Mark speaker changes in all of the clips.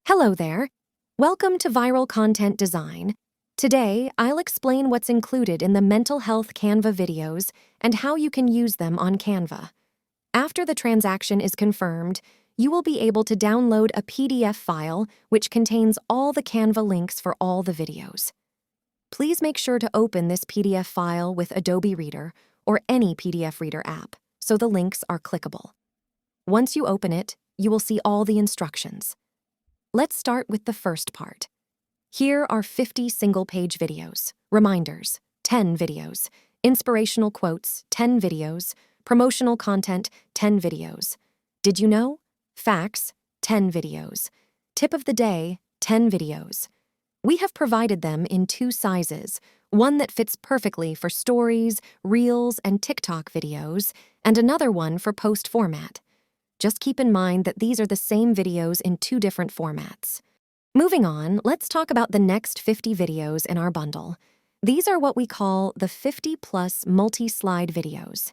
Speaker 1: Hello there. Welcome to Viral Content Design. Today, I'll explain what's included in the mental health Canva videos and how you can use them on Canva. After the transaction is confirmed, you will be able to download a PDF file which contains all the Canva links for all the videos. Please make sure to open this PDF file with Adobe Reader or any PDF Reader app so the links are clickable. Once you open it, you will see all the instructions. Let's start with the first part. Here are 50 single-page videos, reminders, 10 videos, inspirational quotes, 10 videos, promotional content, 10 videos. Did you know? Facts, 10 videos. Tip of the day, 10 videos. We have provided them in two sizes, one that fits perfectly for stories, reels, and TikTok videos, and another one for post format. Just keep in mind that these are the same videos in two different formats. Moving on, let's talk about the next 50 videos in our bundle. These are what we call the 50+ multi-slide videos.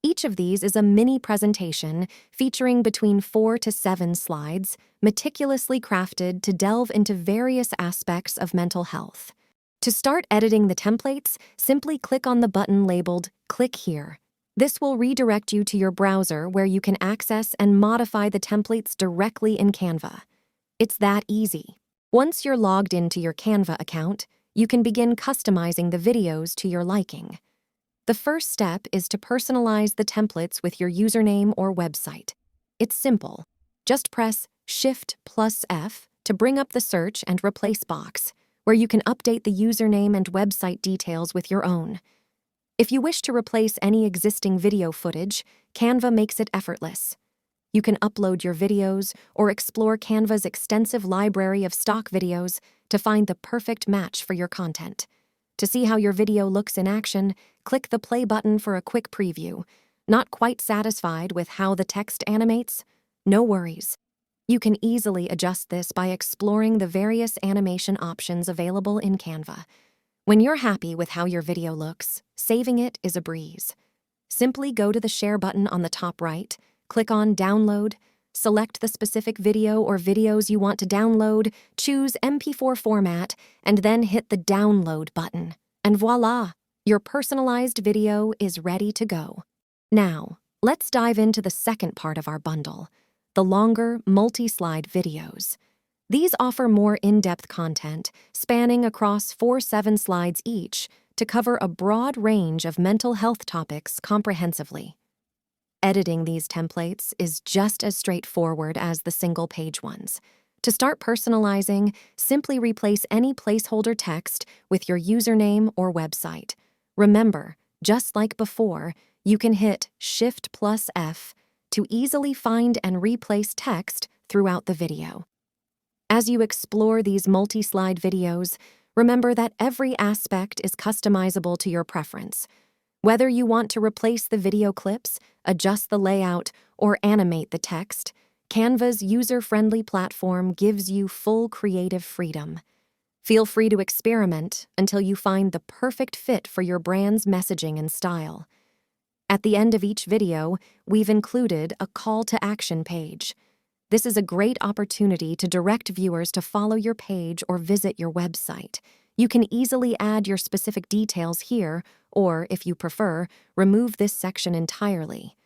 Speaker 1: Each of these is a mini presentation featuring between 4 to 7 slides, meticulously crafted to delve into various aspects of mental health. To start editing the templates, simply click on the button labeled "Click Here." This will redirect you to your browser where you can access and modify the templates directly in Canva. It's that easy. Once you're logged into your Canva account, you can begin customizing the videos to your liking. The first step is to personalize the templates with your username or website. It's simple. Just press Shift+F to bring up the search and replace box, where you can update the username and website details with your own. If you wish to replace any existing video footage, Canva makes it effortless. You can upload your videos or explore Canva's extensive library of stock videos to find the perfect match for your content. To see how your video looks in action, click the play button for a quick preview. Not quite satisfied with how the text animates? No worries. You can easily adjust this by exploring the various animation options available in Canva. When you're happy with how your video looks, saving it is a breeze. Simply go to the Share button on the top right, click on Download, select the specific video or videos you want to download, choose MP4 format, and then hit the Download button. And voila! Your personalized video is ready to go. Now, let's dive into the second part of our bundle, the longer multi-slide videos. These offer more in-depth content, spanning across 4-7 slides each, to cover a broad range of mental health topics comprehensively. Editing these templates is just as straightforward as the single-page ones. To start personalizing, simply replace any placeholder text with your username or website. Remember, just like before, you can hit Shift+F to easily find and replace text throughout the video. As you explore these multi-slide videos, remember that every aspect is customizable to your preference. Whether you want to replace the video clips, adjust the layout, or animate the text, Canva's user-friendly platform gives you full creative freedom. Feel free to experiment until you find the perfect fit for your brand's messaging and style. At the end of each video, we've included a call to action page. This is a great opportunity to direct viewers to follow your page or visit your website. You can easily add your specific details here, or, if you prefer, remove this section entirely.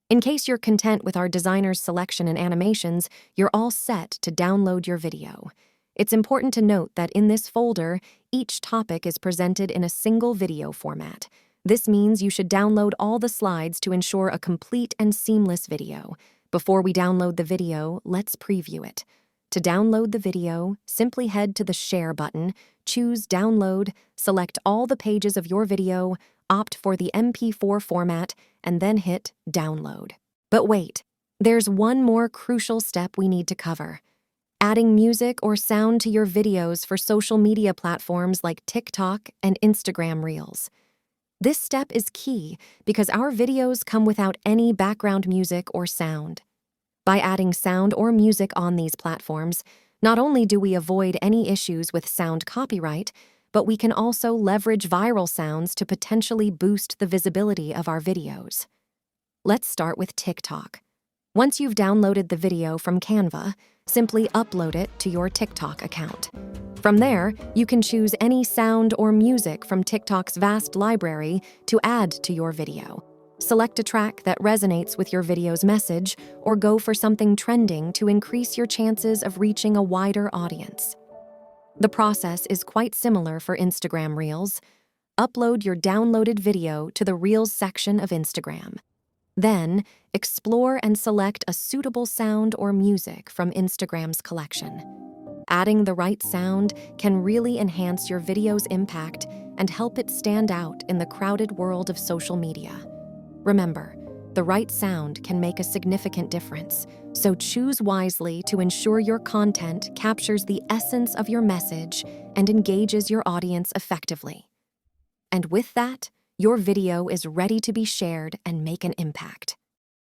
Speaker 1: In case you're content with our designer's selection and animations, you're all set to download your video. It's important to note that in this folder, each topic is presented in a single video format. This means you should download all the slides to ensure a complete and seamless video. Before we download the video, let's preview it. To download the video, simply head to the Share button, choose Download, select all the pages of your video, opt for the MP4 format, and then hit Download. But wait, there's one more crucial step we need to cover: adding music or sound to your videos for social media platforms like TikTok and Instagram Reels. This step is key because our videos come without any background music or sound. By adding sound or music on these platforms, not only do we avoid any issues with sound copyright, but we can also leverage viral sounds to potentially boost the visibility of our videos. Let's start with TikTok. Once you've downloaded the video from Canva, Simply upload it to your TikTok account. From there, you can choose any sound or music from TikTok's vast library to add to your video. Select a track that resonates with your video's message, or go for something trending to increase your chances of reaching a wider audience. The process is quite similar for Instagram Reels. Upload your downloaded video to the Reels section of Instagram. Then, explore and select a suitable sound or music from Instagram's collection. Adding the right sound can really enhance your video's impact and help it stand out in the crowded world of social media. Remember, the right sound can make a significant difference, so choose wisely to ensure your content captures the essence of your message and engages your audience effectively. And with that, your video is ready to be shared and make an impact.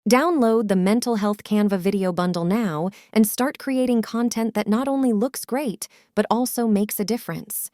Speaker 1: Download the Mental Health Canva Video Bundle now and start creating content that not only looks great, but also makes a difference.